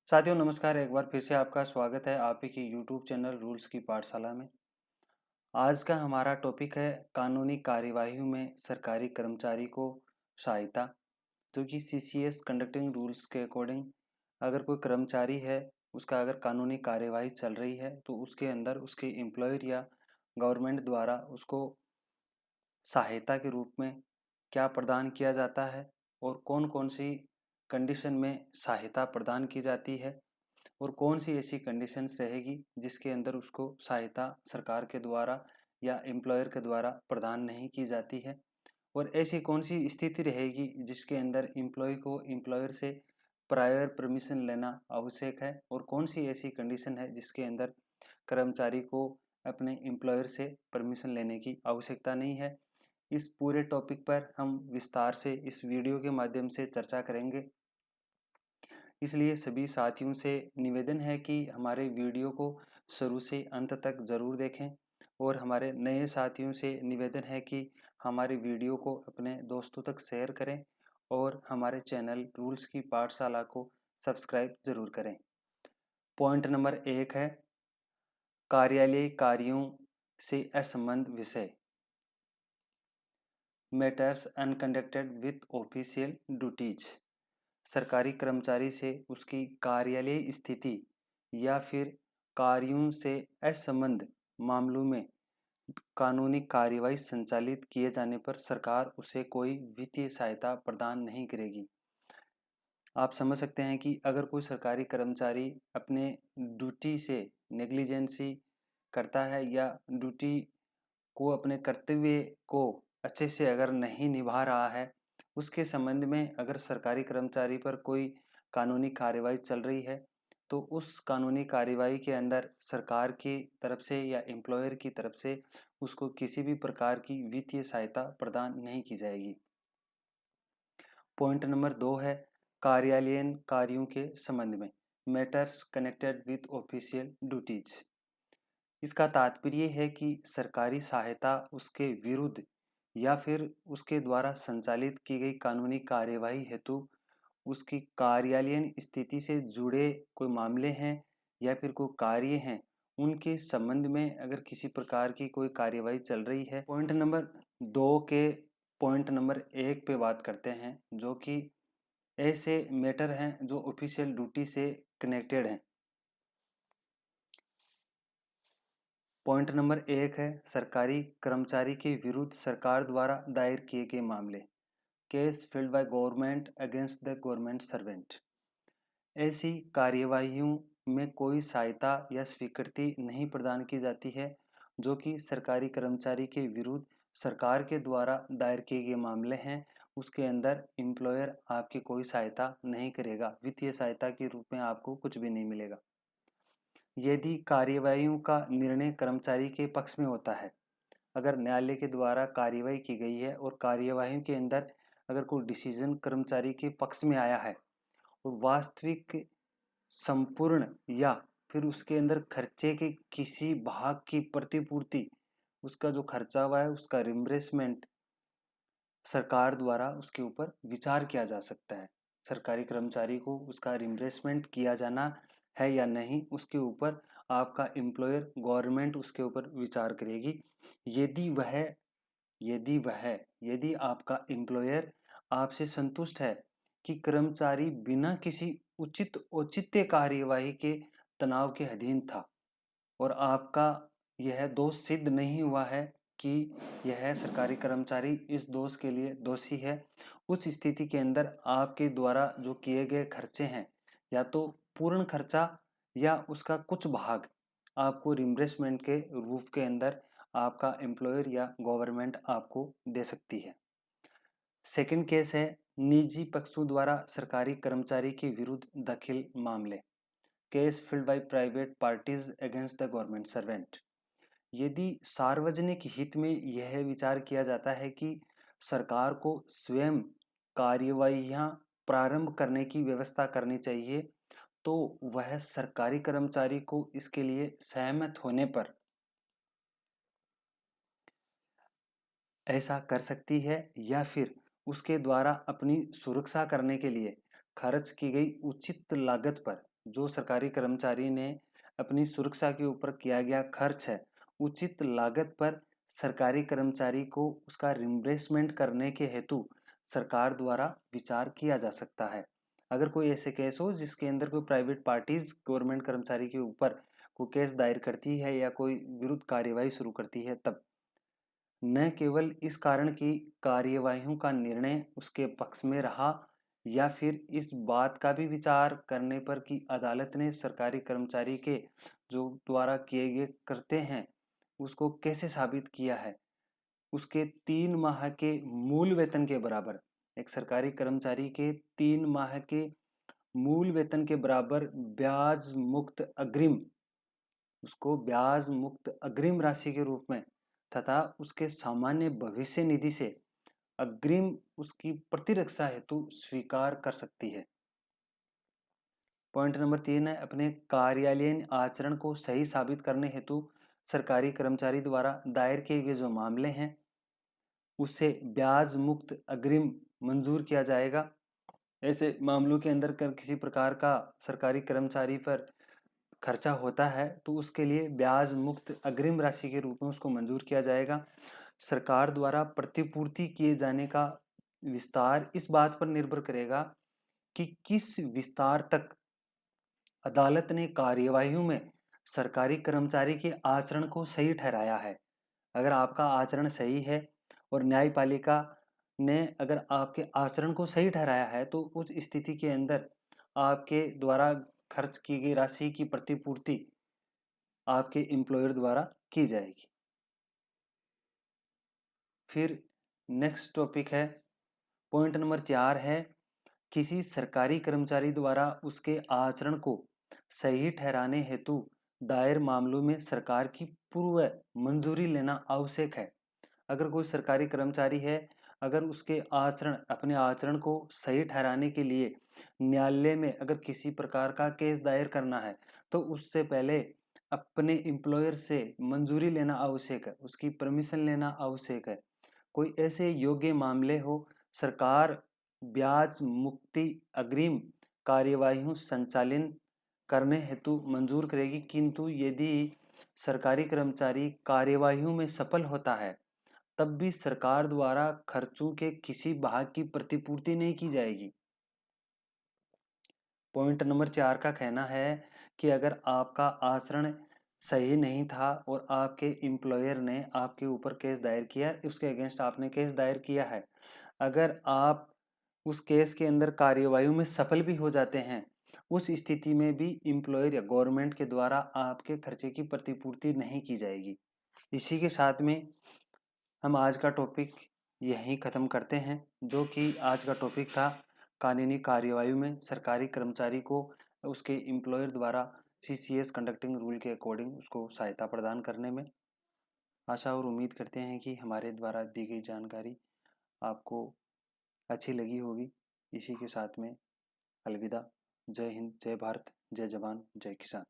साथियों नमस्कार। एक बार फिर से आपका स्वागत है आप ही की यूट्यूब चैनल रूल्स की पाठशाला में। आज का हमारा टॉपिक है कानूनी कार्यवाहियों में सरकारी कर्मचारी को सहायता, जो कि सीसीएस कंडक्टिंग रूल्स के अकॉर्डिंग अगर कोई कर्मचारी है, उसका अगर कानूनी कार्यवाही चल रही है तो उसके अंदर उसके एम्प्लॉयर या गवर्नमेंट द्वारा उसको सहायता के रूप में क्या प्रदान किया जाता है और कौन कौन सी कंडीशन में सहायता प्रदान की जाती है और कौन सी ऐसी कंडीशंस रहेगी जिसके अंदर उसको सहायता सरकार के द्वारा या एम्प्लॉयर के द्वारा प्रदान नहीं की जाती है और ऐसी कौन सी स्थिति रहेगी जिसके अंदर एम्प्लॉय को एम्प्लॉयर से प्रायर परमिशन लेना आवश्यक है और कौन सी ऐसी कंडीशन है जिसके अंदर कर्मचारी को अपने एम्प्लॉयर से परमिशन लेने की आवश्यकता नहीं है। इस पूरे टॉपिक पर हम विस्तार से इस वीडियो के माध्यम से चर्चा करेंगे। इसलिए सभी साथियों से निवेदन है कि हमारे वीडियो को शुरू से अंत तक ज़रूर देखें और हमारे नए साथियों से निवेदन है कि हमारे वीडियो को अपने दोस्तों तक शेयर करें और हमारे चैनल रूल्स की पाठशाला को सब्सक्राइब ज़रूर करें। पॉइंट नंबर 1 है कार्यालयीय कार्यों से असंबद्ध विषय, मैटर्स अनकंडक्टेड विथ ऑफिशियल ड्यूटीज। सरकारी कर्मचारी से उसकी कार्यालयीय स्थिति या फिर कार्यों से असंबद्ध मामलों में कानूनी कार्यवाही संचालित किए जाने पर सरकार उसे कोई वित्तीय सहायता प्रदान नहीं करेगी। आप समझ सकते हैं कि अगर कोई सरकारी कर्मचारी अपने ड्यूटी से नेग्लिजेंसी करता है या ड्यूटी को अपने कर्तव्य को अच्छे से अगर नहीं निभा रहा है, उसके संबंध में अगर सरकारी कर्मचारी पर कोई कानूनी कार्यवाही चल रही है तो उस कानूनी कार्यवाही के अंदर सरकार की तरफ से या एम्प्लॉयर की तरफ से उसको किसी भी प्रकार की वित्तीय सहायता प्रदान नहीं की जाएगी। पॉइंट नंबर 2 है कार्यालयीन कार्यों के संबंध में, matters connected with official duties. इसका तात्पर्य है कि सरकारी सहायता उसके विरुद्ध या फिर उसके द्वारा संचालित की गई कानूनी कार्यवाही हेतु उसकी कार्यालयीन स्थिति से जुड़े कोई मामले हैं या फिर कोई कार्य हैं, उनके संबंध में अगर किसी प्रकार की कोई कार्यवाही चल रही है। पॉइंट नंबर 2 के पॉइंट नंबर 1 पे बात करते हैं, जो कि ऐसे मैटर हैं जो ऑफिशियल ड्यूटी से कनेक्टेड हैं। पॉइंट नंबर 1 है सरकारी कर्मचारी के विरुद्ध सरकार द्वारा दायर किए गए मामले, case filled by government against the government servant. ऐसी कार्यवाहियों में कोई सहायता या स्वीकृति नहीं प्रदान की जाती है जो कि सरकारी कर्मचारी के विरुद्ध सरकार के द्वारा दायर किए गए मामले हैं। उसके अंदर एम्प्लॉयर आपकी कोई सहायता नहीं करेगा, वित्तीय सहायता के रूप में आपको कुछ भी नहीं मिलेगा। यदि कार्यवाहियों का निर्णय कर्मचारी के पक्ष में होता है, अगर न्यायालय के द्वारा कार्यवाही की गई है और कार्यवाही के अंदर अगर कोई डिसीजन कर्मचारी के पक्ष में आया है और वास्तविक संपूर्ण या फिर उसके अंदर खर्चे के किसी भाग की प्रतिपूर्ति, उसका जो खर्चा हुआ है उसका रिम्बर्समेंट सरकार द्वारा उसके ऊपर विचार किया जा सकता है। सरकारी कर्मचारी को उसका रिम्बर्समेंट किया जाना है या नहीं, उसके ऊपर आपका एम्प्लॉयर गवर्नमेंट उसके ऊपर विचार करेगी। यदि वह यदि वह यदि आपका एम्प्लॉयर आपसे संतुष्ट है कि कर्मचारी बिना किसी उचित औचित्य कार्यवाही के तनाव के अधीन था और आपका यह दोष सिद्ध नहीं हुआ है कि यह सरकारी कर्मचारी इस दोष के लिए दोषी है, उस स्थिति के अंदर आपके द्वारा जो किए गए खर्चे हैं या तो पूर्ण खर्चा या उसका कुछ भाग आपको रिम्बर्समेंट के रूप के अंदर आपका एम्प्लॉयर या गवर्नमेंट आपको दे सकती है। सेकंड केस है निजी पक्षों द्वारा सरकारी कर्मचारी के विरुद्ध दाखिल मामले, case filled by private parties against the government servant. यदि सार्वजनिक हित में यह विचार किया जाता है कि सरकार को स्वयं कार्यवाहियां प्रारंभ करने की व्यवस्था करनी चाहिए, तो वह सरकारी कर्मचारी को इसके लिए सहमत होने पर ऐसा कर सकती है या फिर उसके द्वारा अपनी सुरक्षा करने के लिए खर्च की गई उचित लागत पर, जो सरकारी कर्मचारी ने अपनी सुरक्षा के ऊपर किया गया खर्च है, उचित लागत पर सरकारी कर्मचारी को उसका रिम्बर्समेंट करने के हेतु सरकार द्वारा विचार किया जा सकता है। अगर कोई ऐसे केस हो जिसके अंदर कोई प्राइवेट पार्टीज गवर्नमेंट कर्मचारी के ऊपर कोई केस दायर करती है या कोई विरुद्ध कार्यवाही शुरू करती है, तब न केवल इस कारण की कार्यवाहियों का निर्णय उसके पक्ष में रहा, या फिर इस बात का भी विचार करने पर कि अदालत ने सरकारी कर्मचारी के जो द्वारा किए गए करते हैं उसको कैसे साबित किया है, उसके 3 माह के मूल वेतन के बराबर, एक सरकारी कर्मचारी के 3 माह के मूल वेतन के बराबर ब्याज मुक्त अग्रिम, उसको ब्याज मुक्त अग्रिम राशि के रूप में तथा उसके सामान्य भविष्य निधि से अग्रिम उसकी प्रतिरक्षा हेतु स्वीकार कर सकती है। पॉइंट नंबर 3 है, अपने कार्यालयीन आचरण को सही साबित करने हेतु सरकारी कर्मचारी द्वारा दायर किए गए जो मामले हैं उससे ब्याज मुक्त अग्रिम मंजूर किया जाएगा। ऐसे मामलों के अंदर किसी प्रकार का सरकारी कर्मचारी पर खर्चा होता है तो उसके लिए ब्याज मुक्त अग्रिम राशि के रूप में उसको मंजूर किया जाएगा। सरकार द्वारा प्रतिपूर्ति किए जाने का विस्तार इस बात पर निर्भर करेगा कि किस विस्तार तक अदालत ने कार्यवाहियों में सरकारी कर्मचारी के आचरण को सही ठहराया है। अगर आपका आचरण सही है और न्यायपालिका ने अगर आपके आचरण को सही ठहराया है तो उस स्थिति के अंदर आपके द्वारा खर्च की गई राशि की प्रतिपूर्ति आपके एम्प्लॉयर द्वारा की जाएगी। फिर नेक्स्ट टॉपिक है, पॉइंट नंबर 4 है, किसी सरकारी कर्मचारी द्वारा उसके आचरण को सही ठहराने हेतु दायर मामलों में सरकार की पूर्व मंजूरी लेना आवश्यक है। अगर कोई सरकारी कर्मचारी है, अगर उसके आचरण अपने आचरण को सही ठहराने के लिए न्यायालय में अगर किसी प्रकार का केस दायर करना है तो उससे पहले अपने एम्प्लॉयर से मंजूरी लेना आवश्यक है, उसकी परमिशन लेना आवश्यक है। कोई ऐसे योग्य मामले हो, सरकार ब्याज मुक्ति अग्रिम कार्यवाहियों संचालन करने हेतु मंजूर करेगी, किंतु यदि सरकारी कर्मचारी कार्यवाहियों में सफल होता है तब भी सरकार द्वारा खर्चों के किसी भाग की प्रतिपूर्ति नहीं की जाएगी। पॉइंट नंबर 4 का कहना है कि अगर आपका आचरण सही नहीं था और आपके एम्प्लॉयर ने आपके ऊपर केस दायर किया, उसके अगेंस्ट आपने केस दायर किया है, अगर आप उस केस के अंदर कार्यवाही में सफल भी हो जाते हैं, उस स्थिति में भी एम्प्लॉयर या गवर्नमेंट के द्वारा आपके खर्चे की प्रतिपूर्ति नहीं की जाएगी। इसी के साथ में हम आज का टॉपिक यहीं ख़त्म करते हैं, जो कि आज का टॉपिक था कानूनी कार्यवाही में सरकारी कर्मचारी को उसके एम्प्लॉयर द्वारा सीसीएस कंडक्टिंग रूल के अकॉर्डिंग उसको सहायता प्रदान करने में। आशा और उम्मीद करते हैं कि हमारे द्वारा दी गई जानकारी आपको अच्छी लगी होगी। इसी के साथ में अलविदा। जय हिंद, जय भारत, जय जवान, जय किसान।